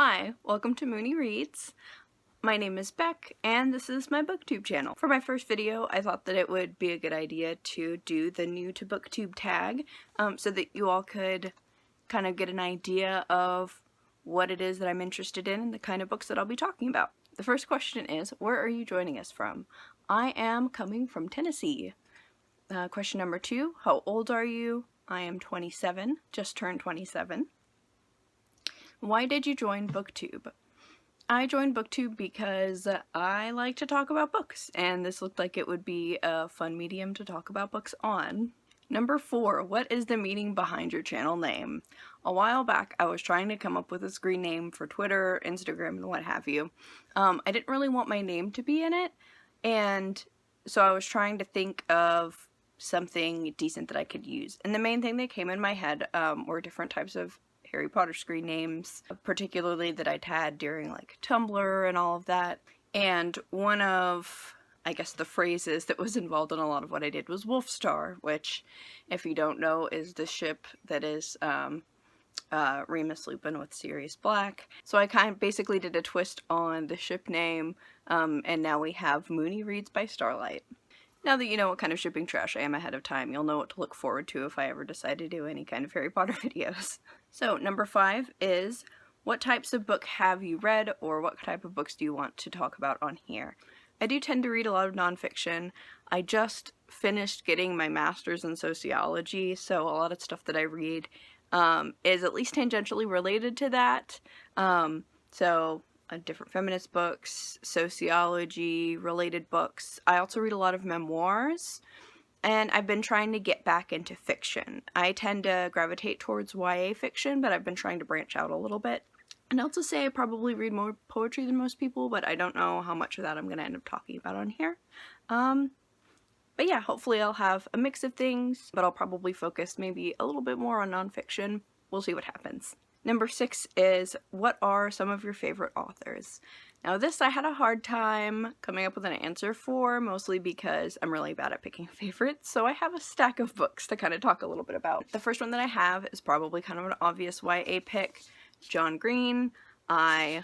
Hi, welcome to Mooney Reads. My name is Beck, and this is my Booktube channel. For my first video, I thought that it would be a good idea to do the new to Booktube tag, so that you all could kind of get an idea of what it is that I'm interested in and the kind of books that I'll be talking about. The first question is, where are you joining us from? I am coming from Tennessee. Question number 2, how old are you? I am 27, just turned 27. Why did you join Booktube? I joined Booktube because I like to talk about books, and this looked like it would be a fun medium to talk about books on. Number 4, what is the meaning behind your channel name? A while back, I was trying to come up with a screen name for Twitter, Instagram, and what have you. I didn't really want my name to be in it, and so I was trying to think of something decent that I could use. And the main thing that came in my head were different types of Harry Potter screen names, particularly that I'd had during like Tumblr and all of that. And one of, I guess, the phrases that was involved in a lot of what I did was Wolfstar, which, if you don't know, is the ship that is Remus Lupin with Sirius Black. So I kind of basically did a twist on the ship name, and now we have Mooney Reads by Starlight. Now that you know what kind of shipping trash I am ahead of time, you'll know what to look forward to if I ever decide to do any kind of Harry Potter videos. So, number 5 is, what types of book have you read, or what type of books do you want to talk about on here? I do tend to read a lot of nonfiction. I just finished getting my master's in sociology, so a lot of stuff that I read is at least tangentially related to that. Different feminist books, sociology-related books. I also read a lot of memoirs, and I've been trying to get back into fiction. I tend to gravitate towards YA fiction, but I've been trying to branch out a little bit. And I'll also say I probably read more poetry than most people, but I don't know how much of that I'm going to end up talking about on here. But yeah, hopefully I'll have a mix of things, but I'll probably focus maybe a little bit more on nonfiction. We'll see what happens. Number 6 is, what are some of your favorite authors? Now this I had a hard time coming up with an answer for, mostly because I'm really bad at picking favorites, so I have a stack of books to kind of talk a little bit about. The first one that I have is probably kind of an obvious YA pick, John Green. I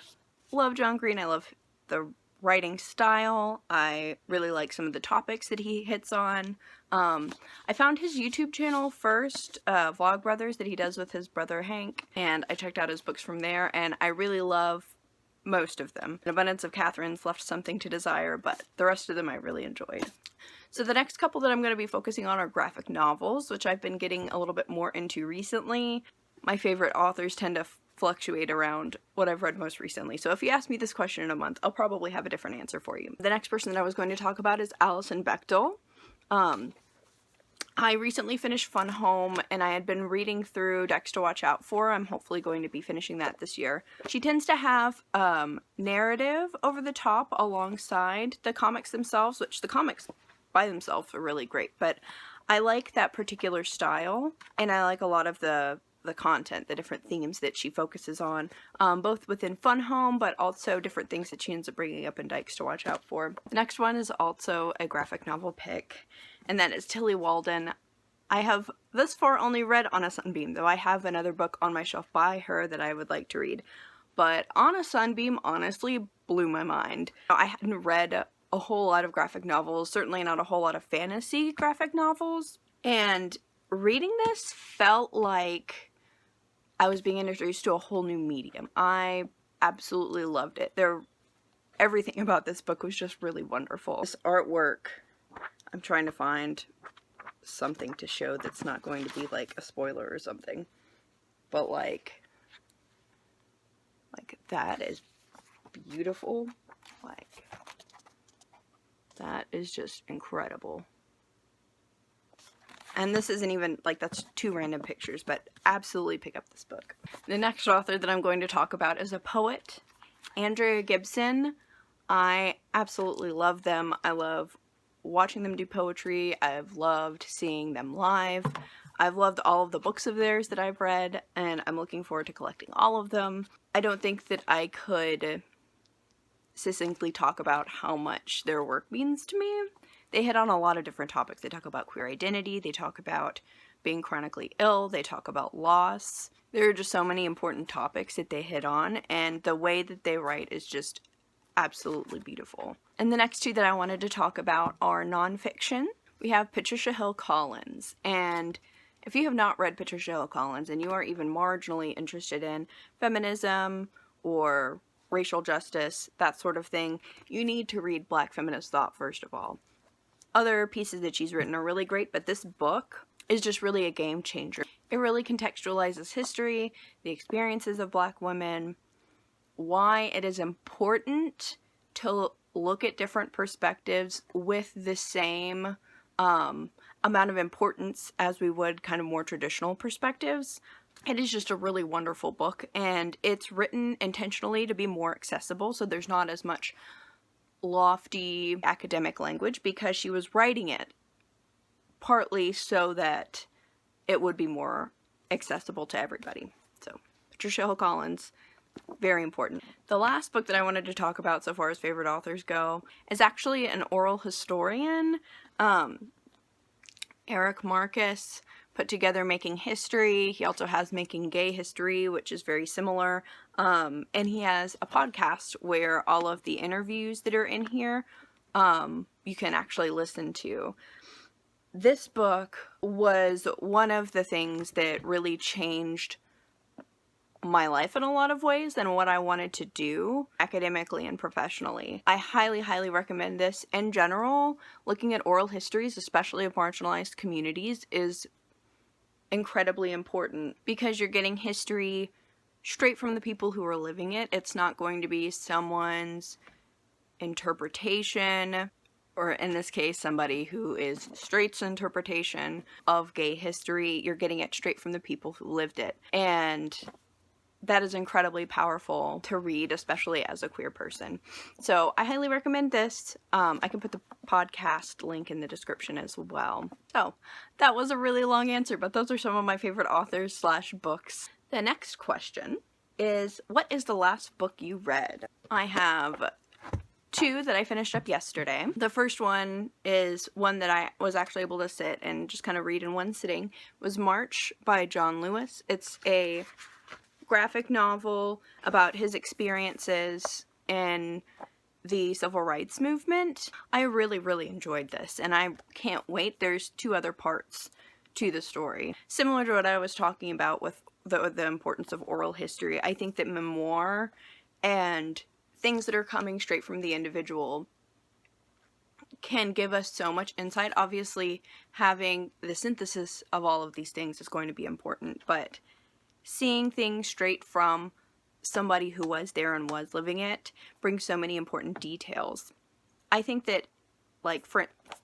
love John Green. I love the writing style. I really like some of the topics that he hits on. I found his YouTube channel first, Vlogbrothers, that he does with his brother Hank, and I checked out his books from there, and I really love most of them. An Abundance of Katherine's left something to desire, but the rest of them I really enjoyed. So the next couple that I'm going to be focusing on are graphic novels, which I've been getting a little bit more into recently. My favorite authors tend to fluctuate around what I've read most recently. So if you ask me this question in a month, I'll probably have a different answer for you. The next person that I was going to talk about is Alison Bechdel. I recently finished Fun Home, and I had been reading through Dykes to Watch Out For. I'm hopefully going to be finishing that this year. She tends to have narrative over the top alongside the comics themselves, which the comics by themselves are really great, but I like that particular style, and I like a lot of the content, the different themes that she focuses on, both within Fun Home, but also different things that she ends up bringing up in Dykes to Watch Out For. The next one is also a graphic novel pick, and that is Tillie Walden. I have thus far only read On a Sunbeam, though I have another book on my shelf by her that I would like to read. But On a Sunbeam honestly blew my mind. I hadn't read a whole lot of graphic novels, certainly not a whole lot of fantasy graphic novels, and reading this felt like I was being introduced to a whole new medium. I absolutely loved it. Everything about this book was just really wonderful. This artwork, I'm trying to find something to show that's not going to be like a spoiler or something, but like that is beautiful. Like, that is just incredible. And this isn't even, like, that's 2 random pictures, but absolutely pick up this book. The next author that I'm going to talk about is a poet, Andrea Gibson. I absolutely love them. I love watching them do poetry. I've loved seeing them live. I've loved all of the books of theirs that I've read, and I'm looking forward to collecting all of them. I don't think that I could succinctly talk about how much their work means to me. They hit on a lot of different topics. They talk about queer identity, they talk about being chronically ill, they talk about loss. There are just so many important topics that they hit on, and the way that they write is just absolutely beautiful. And the next two that I wanted to talk about are nonfiction. We have Patricia Hill Collins, and if you have not read Patricia Hill Collins and you are even marginally interested in feminism or racial justice, that sort of thing, you need to read Black Feminist Thought first of all. Other pieces that she's written are really great, but this book is just really a game changer. It really contextualizes history, the experiences of Black women, why it is important to look at different perspectives with the same amount of importance as we would kind of more traditional perspectives. It is just a really wonderful book, and it's written intentionally to be more accessible, so there's not as much lofty academic language, because she was writing it partly so that it would be more accessible to everybody. So, Patricia Hill Collins, very important. The last book that I wanted to talk about so far as favorite authors go is actually an oral historian. Eric Marcus put together Making History. He also has Making Gay History, which is very similar. And he has a podcast where all of the interviews that are in here, you can actually listen to. This book was one of the things that really changed my life in a lot of ways and what I wanted to do academically and professionally. I highly, highly recommend this. In general, looking at oral histories, especially of marginalized communities, is incredibly important because you're getting history straight from the people who are living it. It's not going to be someone's interpretation, or in this case, somebody who is straight's interpretation of gay history. You're getting it straight from the people who lived it. And that is incredibly powerful to read, especially as a queer person. So I highly recommend this. I can put the podcast link in the description as well. So that was a really long answer, but those are some of my favorite authors / books. The next question is, what is the last book you read? I have two that I finished up yesterday. The first one is one that I was actually able to sit and just kind of read in one sitting. It was March by John Lewis. It's a graphic novel about his experiences in the civil rights movement. I really, really enjoyed this, and I can't wait. There's two other parts to the story. Similar to what I was talking about with the importance of oral history, I think that memoir and things that are coming straight from the individual can give us so much insight. Obviously, having the synthesis of all of these things is going to be important, but seeing things straight from somebody who was there and was living it brings so many important details. I think that, like,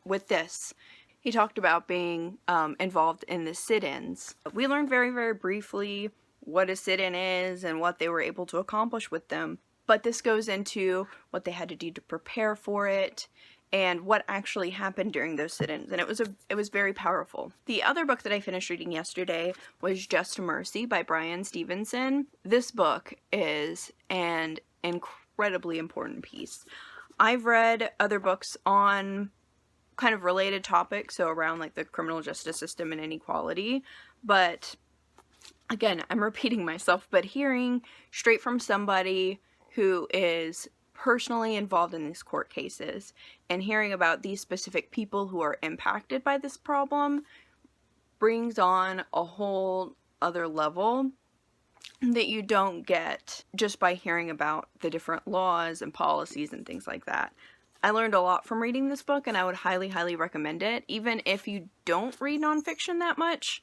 with this, he talked about being involved in the sit-ins. We learned very, very briefly what a sit-in is and what they were able to accomplish with them, but this goes into what they had to do to prepare for it and what actually happened during those sit-ins, and it was very powerful. The other book that I finished reading yesterday was Just Mercy by Bryan Stevenson. This book is an incredibly important piece. I've read other books on kind of related topics, so around like the criminal justice system and inequality, but again, I'm repeating myself, but hearing straight from somebody who is personally involved in these court cases and hearing about these specific people who are impacted by this problem brings on a whole other level that you don't get just by hearing about the different laws and policies and things like that. I learned a lot from reading this book, and I would highly, highly recommend it. Even if you don't read nonfiction that much,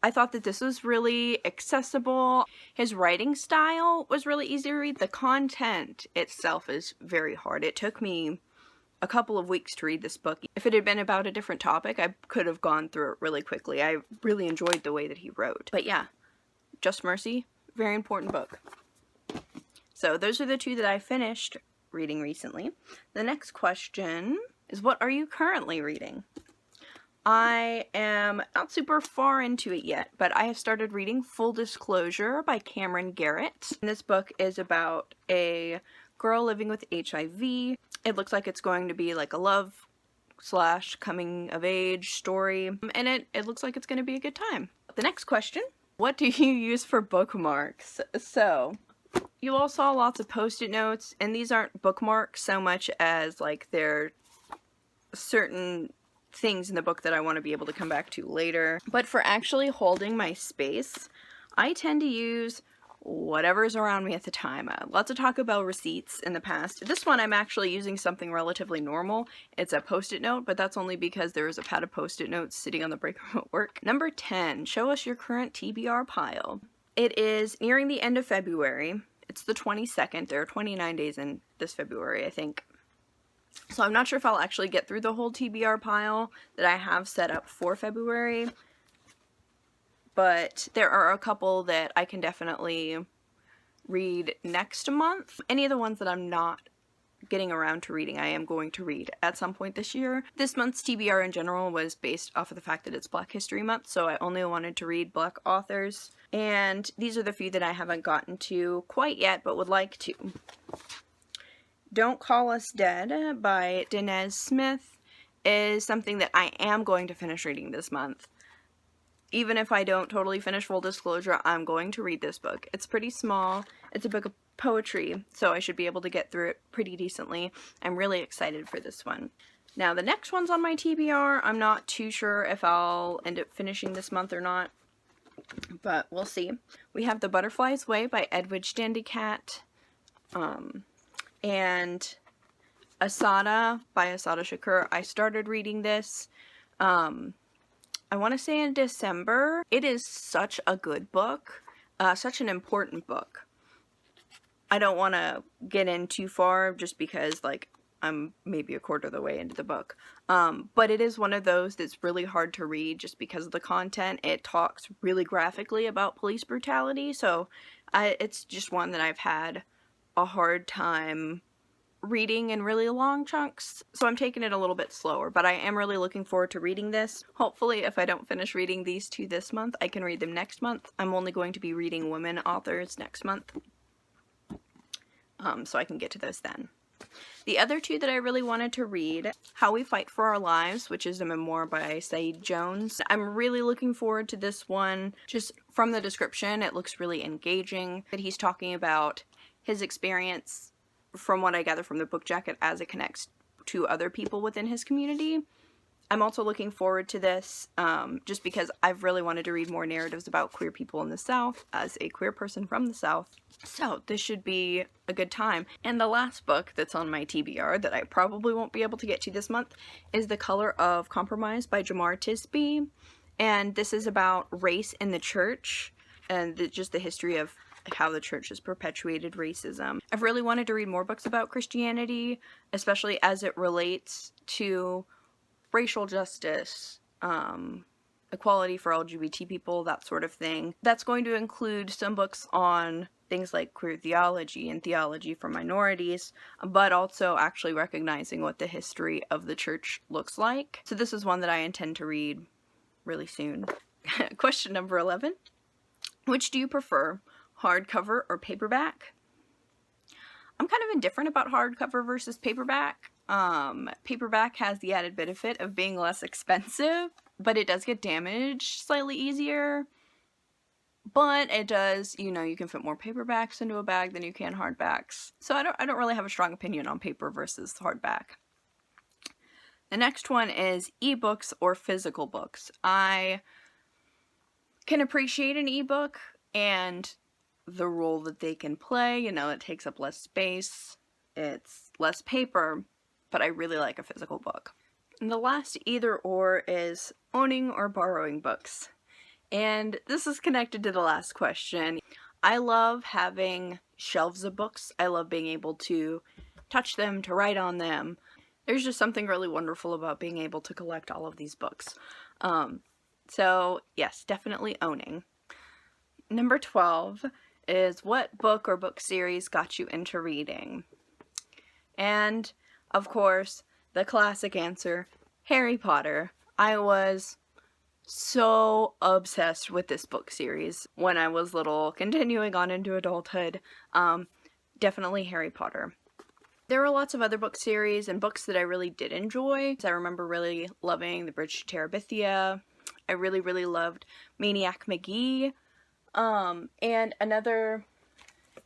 I thought that this was really accessible. His writing style was really easy to read. The content itself is very hard. It took me a couple of weeks to read this book. If it had been about a different topic, I could have gone through it really quickly. I really enjoyed the way that he wrote. But yeah, Just Mercy, very important book. So those are the two that I finished reading recently. The next question is, what are you currently reading? I am not super far into it yet, but I have started reading Full Disclosure by Camryn Garrett. And this book is about a girl living with HIV. It looks like it's going to be like a love / coming of age story, and it looks like it's going to be a good time. The next question, what do you use for bookmarks? So, you all saw lots of post-it notes, and these aren't bookmarks so much as like they're certain things in the book that I want to be able to come back to later. But for actually holding my space, I tend to use whatever's around me at the time. Lots of talk about receipts in the past. This one I'm actually using something relatively normal. It's a post-it note, but that's only because there is a pad of post-it notes sitting on the break room at work. Number 10, show us your current TBR pile. It is nearing the end of February. It's the 22nd. There are 29 days in this February, I think. So I'm not sure if I'll actually get through the whole TBR pile that I have set up for February. But there are a couple that I can definitely read next month. Any of the ones that I'm not getting around to reading, I am going to read at some point this year. This month's TBR in general was based off of the fact that it's Black History Month, so I only wanted to read Black authors. And these are the few that I haven't gotten to quite yet, but would like to. Don't Call Us Dead by Danez Smith is something that I am going to finish reading this month. Even if I don't totally finish, full disclosure, I'm going to read this book. It's pretty small. It's a book of poetry, so I should be able to get through it pretty decently. I'm really excited for this one. Now, the next one's on my TBR. I'm not too sure if I'll end up finishing this month or not, but we'll see. We have The Butterfly's Way by Edwidge Dandicat, and Assata by Assata Shakur. I started reading this, I want to say in December. It is such a good book, such an important book. I don't want to get in too far just because, like, I'm maybe a quarter of the way into the book. But it is one of those that's really hard to read just because of the content. It talks really graphically about police brutality, so it's just one that I've had a hard time reading in really long chunks, so I'm taking it a little bit slower, but I am really looking forward to reading this. Hopefully, if I don't finish reading these two this month, I can read them next month. I'm only going to be reading women authors next month, so I can get to those then. The other two that I really wanted to read, How We Fight for Our Lives, which is a memoir by Saeed Jones. I'm really looking forward to this one. Just from the description, it looks really engaging. That he's talking about his experience, from what I gather from the book jacket, as it connects to other people within his community. I'm also looking forward to this, just because I've really wanted to read more narratives about queer people in the South, as a queer person from the South. So this should be a good time. And the last book that's on my TBR that I probably won't be able to get to this month is The Color of Compromise by Jemar Tisby. And this is about race in the church, and just the history of how the church has perpetuated racism. I've really wanted to read more books about Christianity, especially as it relates to racial justice, equality for LGBT people, that sort of thing. That's going to include some books on things like queer theology and theology for minorities, but also actually recognizing what the history of the church looks like. So this is one that I intend to read really soon. Question number 11. Which do you prefer, hardcover or paperback? I'm kind of indifferent about hardcover versus paperback. Paperback has the added benefit of being less expensive, but it does get damaged slightly easier. But it does, you know, you can fit more paperbacks into a bag than you can hardbacks. So I don't really have a strong opinion on paper versus hardback. The next one is ebooks or physical books. I can appreciate an ebook and the role that they can play. You know, it takes up less space, it's less paper, but I really like a physical book. And the last either or is owning or borrowing books. And this is connected to the last question. I love having shelves of books. I love being able to touch them, to write on them. There's just something really wonderful about being able to collect all of these books. So yes, definitely owning. Number 12 is what book or book series got you into reading? And of course, the classic answer, Harry Potter. I was so obsessed with this book series when I was little, continuing on into adulthood. Definitely Harry Potter. There were lots of other book series and books that I really did enjoy. I remember really loving The Bridge to Terabithia. I really loved Maniac Magee. And another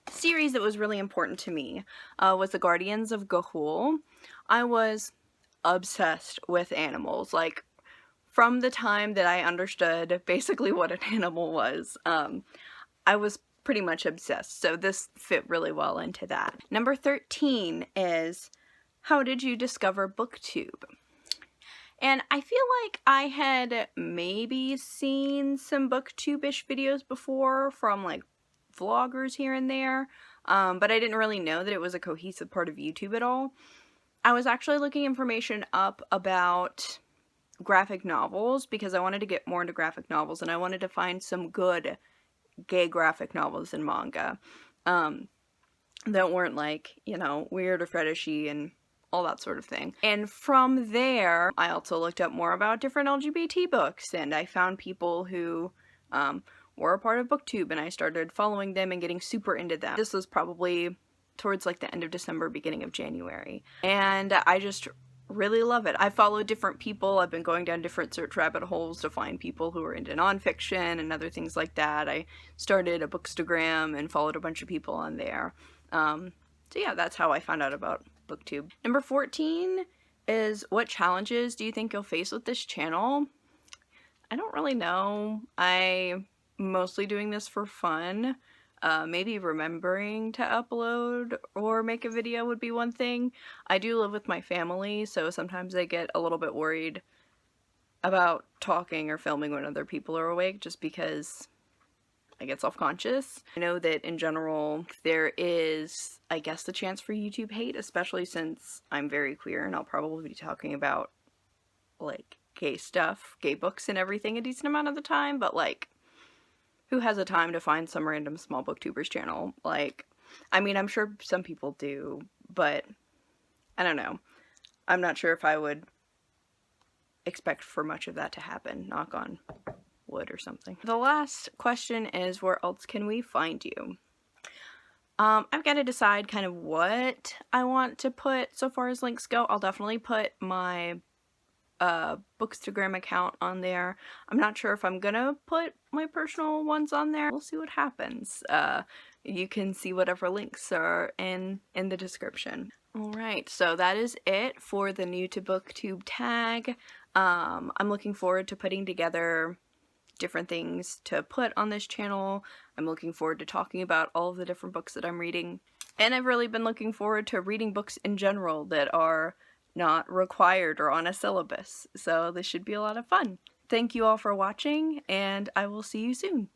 series that was really important to me was The Guardians of Ga'Hoole. I was obsessed with animals. Like, from the time that I understood basically what an animal was, I was pretty much obsessed, so this fit really well into that. Number 13 is, how did you discover Booktube? And I feel like I had maybe seen some Booktube-ish videos before from like vloggers here and there, but I didn't really know that it was a cohesive part of YouTube at all. I was actually looking information up about graphic novels because I wanted to get more into graphic novels, and I wanted to find some good gay graphic novels and manga that weren't like, you know, weird or fetishy and all that sort of thing. And from there, I also looked up more about different LGBT books, and I found people who were a part of Booktube, and I started following them and getting super into them. This was probably towards like the end of December, beginning of January, and I just really love it. I follow different people. I've been going down different search rabbit holes to find people who are into nonfiction and other things like that. I started a Bookstagram and followed a bunch of people on there. So yeah, that's how I found out about Booktube. Number 14 is, what challenges do you think you'll face with this channel? I don't really know. I'm mostly doing this for fun. Maybe remembering to upload or make a video would be one thing. I do live with my family, so sometimes I get a little bit worried about talking or filming when other people are awake, just because I get self-conscious. I know that in general there is, I guess, the chance for YouTube hate, especially since I'm very queer and I'll probably be talking about like gay stuff, gay books and everything a decent amount of the time, but like, who has a time to find some random small booktuber's channel? Like, I mean, I'm sure some people do, but I don't know. I'm not sure if I would expect for much of that to happen, knock on wood or something. The last question is, where else can we find you? I've got to decide kind of what I want to put so far as links go. I'll definitely put my Bookstagram account on there. I'm not sure if I'm gonna put my personal ones on there. We'll see what happens. You can see whatever links are in the description. Alright, so that is it for the new to Booktube tag. I'm looking forward to putting together different things to put on this channel. I'm looking forward to talking about all of the different books that I'm reading. And I've really been looking forward to reading books in general that are not required or on a syllabus, so this should be a lot of fun. Thank you all for watching, and I will see you soon.